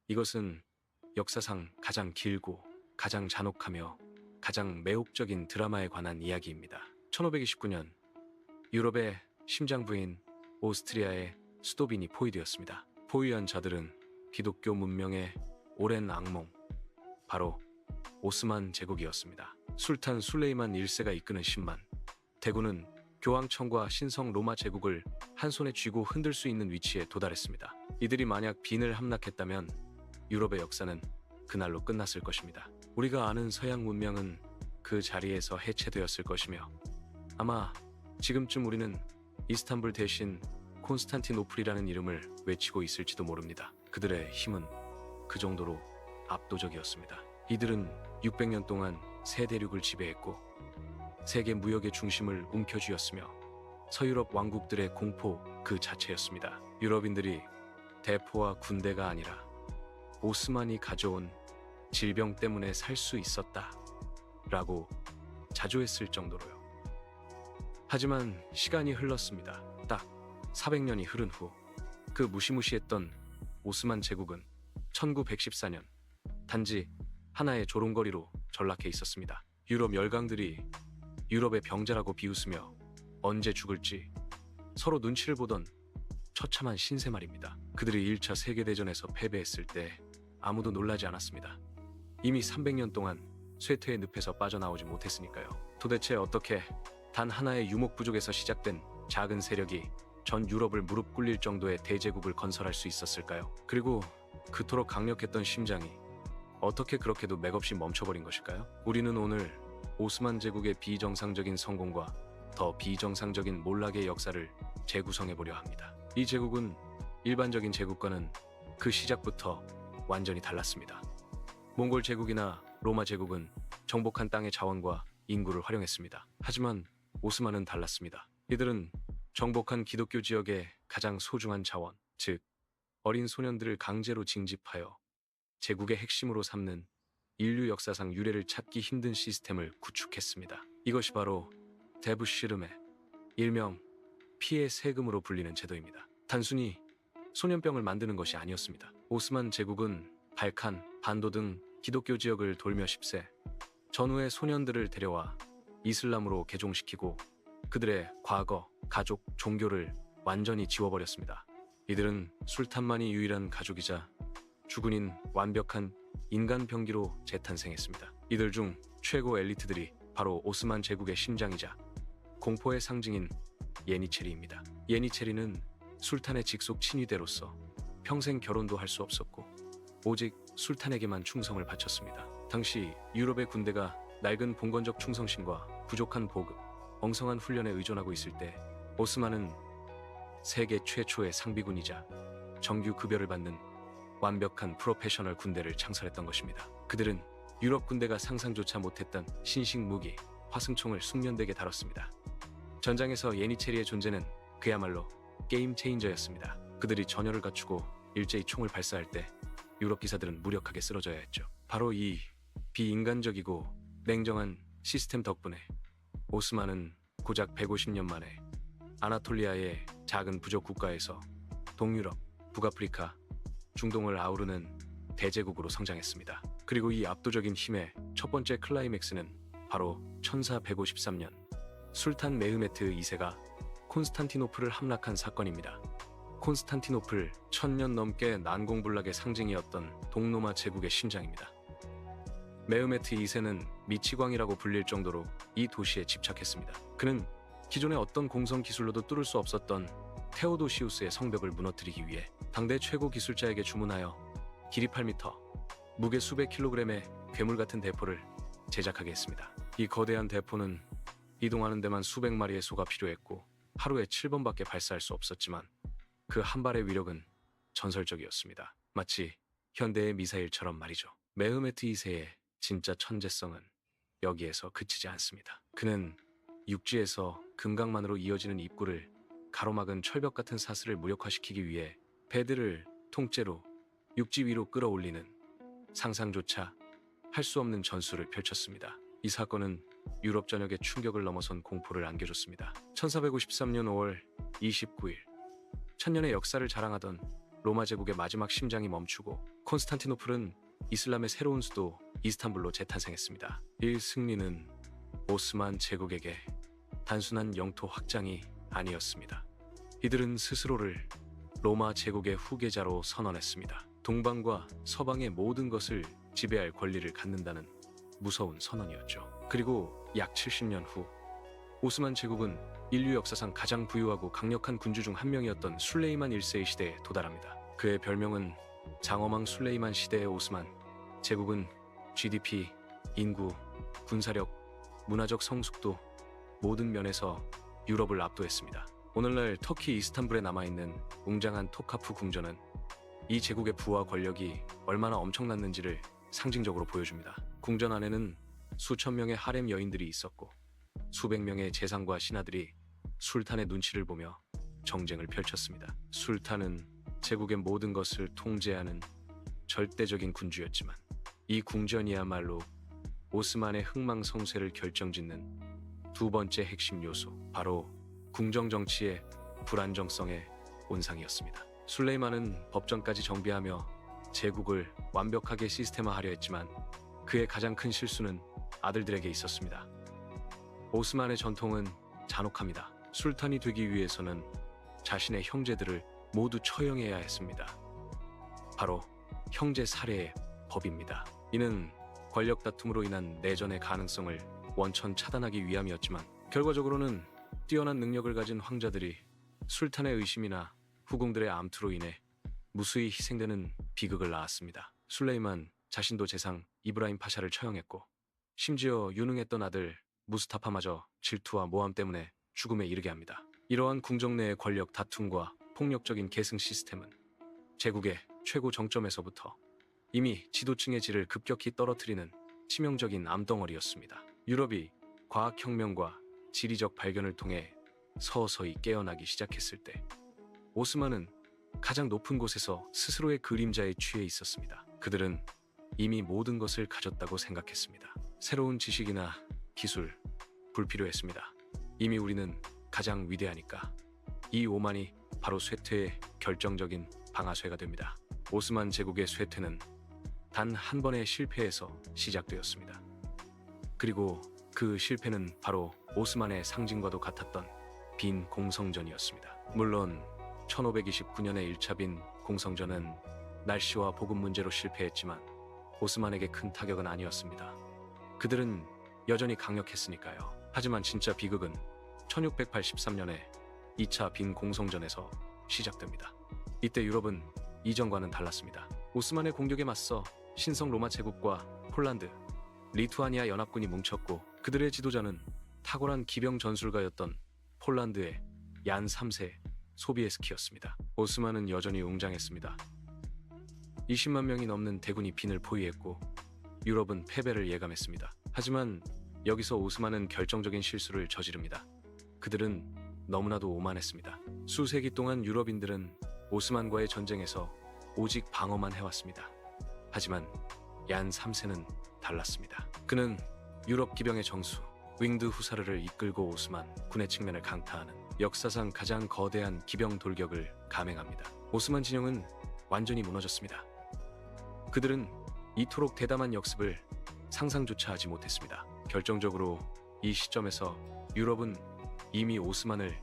이것은 역사상 가장 길고 가장 잔혹하며 가장 매혹적인 드라마에 관한 이야기입니다. 1529년 유럽의 심장부인 오스트리아의 수도빈이 포위되었습니다. 포위한 자들은 기독교 문명의 오랜 악몽, 바로 오스만 제국이었습니다. 술탄 술레이만 1세가 이끄는 10만 대군은 교황청과 신성 로마 제국을 한 손에 쥐고 흔들 수 있는 위치에 도달했습니다. 이들이 만약 빈을 함락했다면 유럽의 역사는 그날로 끝났을 것입니다. 우리가 아는 서양 문명은 그 자리에서 해체되었을 것이며, 아마 지금쯤 우리는 이스탄불 대신 콘스탄티노플이라는 이름을 외치고 있을지도 모릅니다. 그들의 힘은 그 정도로 압도적이었습니다. 이들은 600년 동안 세 대륙을 지배했고 세계 무역의 중심을 움켜쥐었으며 서유럽 왕국들의 공포 그 자체였습니다. 유럽인들이 대포와 군대가 아니라 오스만이 가져온 질병 때문에 살 수 있었다 라고 자조했을 정도로요. 하지만 시간이 흘렀습니다. 딱 400년이 흐른 후 그 무시무시했던 오스만 제국은 1914년 단지 하나의 조롱거리로 전락해 있었습니다. 유럽 열강들이 유럽의 병자라고 비웃으며 언제 죽을지 서로 눈치를 보던 처참한 신세 말입니다. 그들이 1차 세계대전에서 패배했을 때 아무도 놀라지 않았습니다. 이미 300년 동안 쇠퇴의 늪에서 빠져나오지 못했으니까요. 도대체 어떻게 단 하나의 유목 부족에서 시작된 작은 세력이 전 유럽을 무릎 꿇릴 정도의 대제국을 건설할 수 있었을까요? 그리고 그토록 강력했던 심장이 어떻게 그렇게도 맥없이 멈춰버린 것일까요? 우리는 오늘 오스만 제국의 비정상적인 성공과 더 비정상적인 몰락의 역사를 재구성해보려 합니다. 이 제국은 일반적인 제국과는 그 시작부터 완전히 달랐습니다. 몽골 제국이나 로마 제국은 정복한 땅의 자원과 인구를 활용했습니다. 하지만 오스만은 달랐습니다. 이들은 정복한 기독교 지역의 가장 소중한 자원, 즉 어린 소년들을 강제로 징집하여 제국의 핵심으로 삼는 인류 역사상 유례를 찾기 힘든 시스템을 구축했습니다. 이것이 바로 데부시르메, 일명 피의 세금으로 불리는 제도입니다. 단순히 소년병을 만드는 것이 아니었습니다. 오스만 제국은 발칸, 반도 등 기독교 지역을 돌며 10세 전후의 소년들을 데려와 이슬람으로 개종시키고 그들의 과거, 가족, 종교를 완전히 지워버렸습니다. 이들은 술탄만이 유일한 가족이자 주군인 완벽한 인간 병기로 재탄생했습니다. 이들 중 최고 엘리트들이 바로 오스만 제국의 심장이자 공포의 상징인 예니체리입니다. 예니체리는 술탄의 직속 친위대로서 평생 결혼도 할 수 없었고 오직 술탄에게만 충성을 바쳤습니다. 당시 유럽의 군대가 낡은 봉건적 충성심과 부족한 보급, 엉성한 훈련에 의존하고 있을 때 오스만은 세계 최초의 상비군이자 정규 급여를 받는 완벽한 프로페셔널 군대를 창설했던 것입니다. 그들은 유럽 군대가 상상조차 못했던 신식 무기, 화승총을 숙련되게 다뤘습니다. 전장에서 예니체리의 존재는 그야말로 게임 체인저였습니다. 그들이 전열을 갖추고 일제히 총을 발사할 때 유럽 기사들은 무력하게 쓰러져야 했죠. 바로 이 비인간적이고 냉정한 시스템 덕분에 오스만은 고작 150년 만에 아나톨리아의 작은 부족 국가에서 동유럽, 북아프리카, 중동을 아우르는 대제국으로 성장했습니다. 그리고 이 압도적인 힘의 첫 번째 클라이맥스는 바로 1453년 술탄 메흐메트 2세가 콘스탄티노플을 함락한 사건입니다. 콘스탄티노플 1000년 넘게 난공불락의 상징이었던 동로마 제국의 심장입니다. 메흐메트 2세는 미치광이라고 불릴 정도로 이 도시에 집착했습니다. 그는 기존의 어떤 공성 기술로도 뚫을 수 없었던 테오도시우스의 성벽을 무너뜨리기 위해 당대 최고 기술자에게 주문하여 길이 8m, 무게 수백 킬로그램의 괴물 같은 대포를 제작하게 했습니다. 이 거대한 대포는 이동하는 데만 수백 마리의 소가 필요했고 하루에 7번밖에 발사할 수 없었지만 그 한 발의 위력은 전설적이었습니다. 마치 현대의 미사일처럼 말이죠. 메흐메트 2세의 진짜 천재성은 여기에서 그치지 않습니다. 그는 육지에서 금강만으로 이어지는 입구를 가로막은 철벽 같은 사슬을 무력화시키기 위해 배들을 통째로 육지 위로 끌어올리는 상상조차 할 수 없는 전술을 펼쳤습니다. 이 사건은 유럽 전역에 충격을 넘어선 공포를 안겨줬습니다. 1453년 5월 29일, 천년의 역사를 자랑하던 로마 제국의 마지막 심장이 멈추고 콘스탄티노플은 이슬람의 새로운 수도 이스탄불로 재탄생했습니다. 이 승리는 오스만 제국에게 단순한 영토 확장이 아니었습니다. 이들은 스스로를 로마 제국의 후계자로 선언했습니다. 동방과 서방의 모든 것을 지배할 권리를 갖는다는 무서운 선언이었죠. 그리고 약 70년 후 오스만 제국은 인류 역사상 가장 부유하고 강력한 군주 중 한 명이었던 술레이만 1세의 시대에 도달합니다. 그의 별명은 장엄왕 술레이만 시대의 오스만 제국은 GDP, 인구, 군사력, 문화적 성숙도 모든 면에서 유럽을 압도했습니다. 오늘날 터키 이스탄불에 남아있는 웅장한 토카프 궁전은 이 제국의 부와 권력이 얼마나 엄청났는지를 상징적으로 보여줍니다. 궁전 안에는 수천 명의 하렘 여인들이 있었고 수백 명의 재상과 신하들이 술탄의 눈치를 보며 정쟁을 펼쳤습니다. 술탄은 제국의 모든 것을 통제하는 절대적인 군주였지만 이 궁전이야말로 오스만의 흥망성쇠를 결정짓는 두 번째 핵심 요소, 바로 궁정 정치의 불안정성의 온상이었습니다. 술레이만은 법전까지 정비하며 제국을 완벽하게 시스템화하려 했지만 그의 가장 큰 실수는 아들들에게 있었습니다. 오스만의 전통은 잔혹합니다. 술탄이 되기 위해서는 자신의 형제들을 모두 처형해야 했습니다. 바로 형제 살해의 법입니다. 이는 권력 다툼으로 인한 내전의 가능성을 원천 차단하기 위함이었지만 결과적으로는 뛰어난 능력을 가진 황자들이 술탄의 의심이나 후궁들의 암투로 인해 무수히 희생되는 비극을 낳았습니다. 술레이만 자신도 재상 이브라임 파샤를 처형했고 심지어 유능했던 아들 무스타파마저 질투와 모함 때문에 죽음에 이르게 합니다. 이러한 궁정 내의 권력 다툼과 폭력적인 계승 시스템은 제국의 최고 정점에서부터 이미 지도층의 질을 급격히 떨어뜨리는 치명적인 암덩어리였습니다. 유럽이 과학혁명과 지리적 발견을 통해 서서히 깨어나기 시작했을 때 오스만은 가장 높은 곳에서 스스로의 그림자에 취해 있었습니다. 그들은 이미 모든 것을 가졌다고 생각했습니다. 새로운 지식이나 기술, 불필요했습니다. 이미 우리는 가장 위대하니까. 이 오만이 바로 쇠퇴의 결정적인 방아쇠가 됩니다. 오스만 제국의 쇠퇴는 단 한 번의 실패에서 시작되었습니다. 그리고 그 실패는 바로 오스만의 상징과도 같았던 빈 공성전이었습니다. 물론 1529년의 1차 빈 공성전은 날씨와 보급 문제로 실패했지만 오스만에게 큰 타격은 아니었습니다. 그들은 여전히 강력했으니까요. 하지만 진짜 비극은 1683년에 2차 빈 공성전에서 시작됩니다. 이때 유럽은 이전과는 달랐습니다. 오스만의 공격에 맞서 신성 로마 제국과 폴란드, 리투아니아 연합군이 뭉쳤고 그들의 지도자는 탁월한 기병 전술가였던 폴란드의 얀 3세 소비에스키였습니다. 오스만은 여전히 웅장했습니다. 20만 명이 넘는 대군이 빈을 포위했고 유럽은 패배를 예감했습니다. 하지만 여기서 오스만은 결정적인 실수를 저지릅니다. 그들은 너무나도 오만했습니다. 수세기 동안 유럽인들은 오스만과의 전쟁에서 오직 방어만 해왔습니다. 하지만 얀 3세는 달랐습니다. 그는 유럽 기병의 정수 윙드 후사르를 이끌고 오스만 군의 측면을 강타하는 역사상 가장 거대한 기병 돌격을 감행합니다. 오스만 진영은 완전히 무너졌습니다. 그들은 이토록 대담한 역습을 상상조차 하지 못했습니다. 결정적으로 이 시점에서 유럽은 이미 오스만을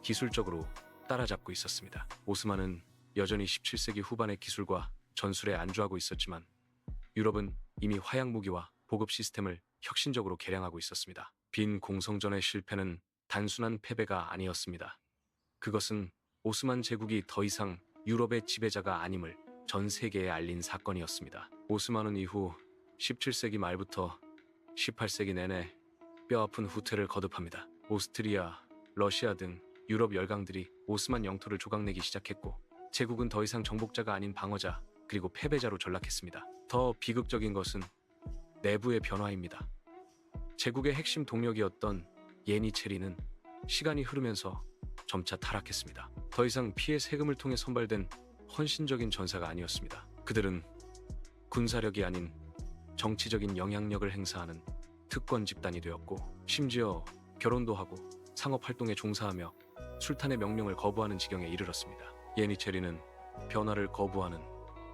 기술적으로 따라잡고 있었습니다. 오스만은 여전히 17세기 후반의 기술과 전술에 안주하고 있었지만 유럽은 이미 화약 무기와 보급 시스템을 혁신적으로 개량하고 있었습니다. 빈 공성전의 실패는 단순한 패배가 아니었습니다. 그것은 오스만 제국이 더 이상 유럽의 지배자가 아님을 전 세계에 알린 사건이었습니다. 오스만은 이후 17세기 말부터 18세기 내내 뼈아픈 후퇴를 거듭합니다. 오스트리아, 러시아 등 유럽 열강들이 오스만 영토를 조각내기 시작했고 제국은 더 이상 정복자가 아닌 방어자 그리고 패배자로 전락했습니다. 더 비극적인 것은 내부의 변화입니다. 제국의 핵심 동력이었던 예니체리는 시간이 흐르면서 점차 타락했습니다. 더 이상 피해 세금을 통해 선발된 헌신적인 전사가 아니었습니다. 그들은 군사력이 아닌 정치적인 영향력을 행사하는 특권 집단이 되었고 심지어 결혼도 하고 상업활동에 종사하며 술탄의 명령을 거부하는 지경에 이르렀습니다. 예니체리는 변화를 거부하는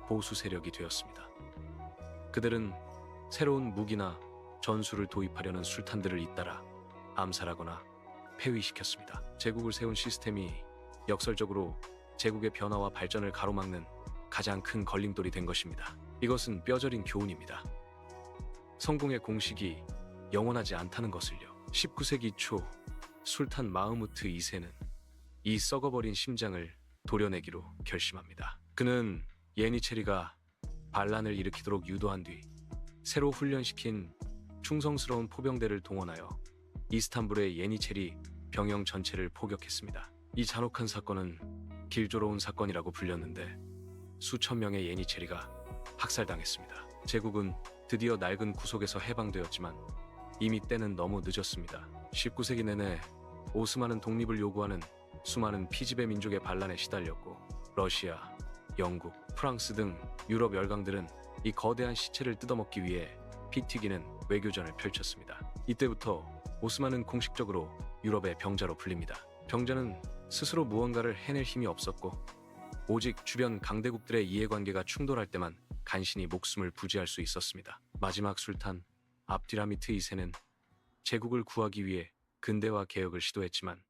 보수 세력이 되었습니다. 그들은 새로운 무기나 전술을 도입하려는 술탄들을 잇따라 암살하거나 폐위시켰습니다. 제국을 세운 시스템이 역설적으로 제국의 변화와 발전을 가로막는 가장 큰 걸림돌이 된 것입니다. 이것은 뼈저린 교훈입니다. 성공의 공식이 영원하지 않다는 것을요. 19세기 초 술탄 마흐무트 2세는 이 썩어버린 심장을 도려내기로 결심합니다. 그는 예니체리가 반란을 일으키도록 유도한 뒤 새로 훈련시킨 충성스러운 포병대를 동원하여 이스탄불의 예니체리 병영 전체를 포격했습니다. 이 잔혹한 사건은 길조로운 사건이라고 불렸는데 수천 명의 예니체리가 학살당했습니다. 제국은 드디어 낡은 구속에서 해방되었지만 이미 때는 너무 늦었습니다. 19세기 내내 오스만은 독립을 요구하는 수많은 피지배 민족의 반란에 시달렸고 러시아, 영국, 프랑스 등 유럽 열강들은 이 거대한 시체를 뜯어먹기 위해 피 튀기는 외교전을 펼쳤습니다. 이때부터 오스만은 공식적으로 유럽의 병자로 불립니다. 병자는 스스로 무언가를 해낼 힘이 없었고 오직 주변 강대국들의 이해관계가 충돌할 때만 간신히 목숨을 부지할 수 있었습니다. 마지막 술탄 압디라미트 2세는 제국을 구하기 위해 근대화 개혁을 시도했지만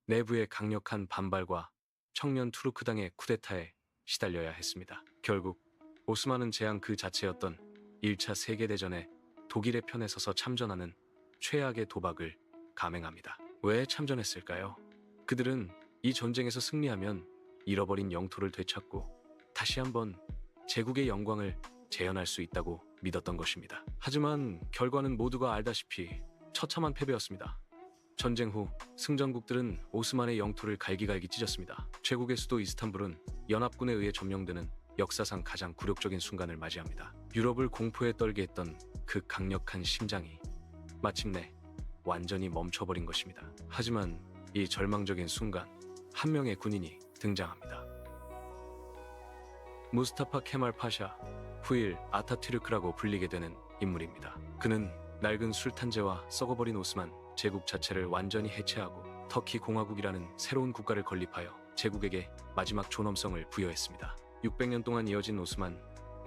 내부의 강력한 반발과 청년 투르크당의 쿠데타에 시달려야 했습니다. 결국 오스만은 재앙 그 자체였던 1차 세계대전에 독일의 편에 서서 참전하는 최악의 도박을 감행합니다. 왜 참전했을까요? 그들은 이 전쟁에서 승리하면 잃어버린 영토를 되찾고 다시 한번 제국의 영광을 재현할 수 있다고 믿었던 것입니다. 하지만 결과는 모두가 알다시피 처참한 패배였습니다. 전쟁 후 승전국들은 오스만의 영토를 갈기갈기 찢었습니다. 제국의 수도 이스탄불은 연합군에 의해 점령되는 역사상 가장 굴욕적인 순간을 맞이합니다. 유럽을 공포에 떨게 했던 그 강력한 심장이 마침내 완전히 멈춰버린 것입니다. 하지만 이 절망적인 순간 한 명의 군인이 등장합니다. 무스타파 케말 파샤, 후일 아타투르크라고 불리게 되는 인물입니다. 그는 낡은 술탄제와 썩어버린 오스만 제국 자체를 완전히 해체하고 터키 공화국이라는 새로운 국가를 건립하여 제국에게 마지막 존엄성을 부여했습니다. 600년 동안 이어진 오스만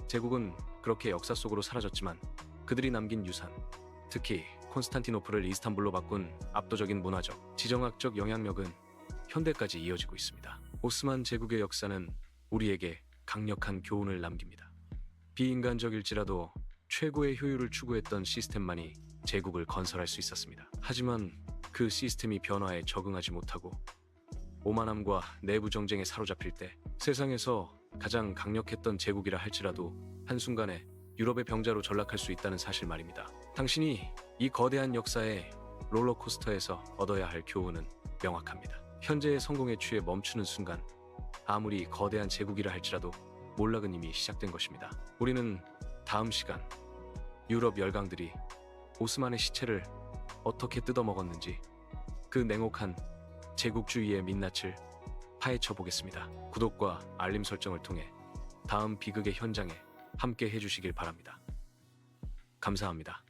제국은 그렇게 역사 속으로 사라졌지만 그들이 남긴 유산, 특히 콘스탄티노플을 이스탄불로 바꾼 압도적인 문화적, 지정학적 영향력은 현대까지 이어지고 있습니다. 오스만 제국의 역사는 우리에게 강력한 교훈을 남깁니다. 비인간적일지라도 최고의 효율을 추구했던 시스템만이 제국을 건설할 수 있었습니다. 하지만 그 시스템이 변화에 적응하지 못하고 오만함과 내부 정쟁에 사로잡힐 때 세상에서 가장 강력했던 제국이라 할지라도 한순간에 유럽의 병자로 전락할 수 있다는 사실 말입니다. 당신이 이 거대한 역사의 롤러코스터에서 얻어야 할 교훈은 명확합니다. 현재의 성공에 취해 멈추는 순간 아무리 거대한 제국이라 할지라도 몰락은 이미 시작된 것입니다. 우리는 다음 시간 유럽 열강들이 오스만의 시체를 어떻게 뜯어먹었는지 그 냉혹한 제국주의의 민낯을 파헤쳐 보겠습니다. 구독과 알림 설정을 통해 다음 비극의 현장에 함께 해주시길 바랍니다. 감사합니다.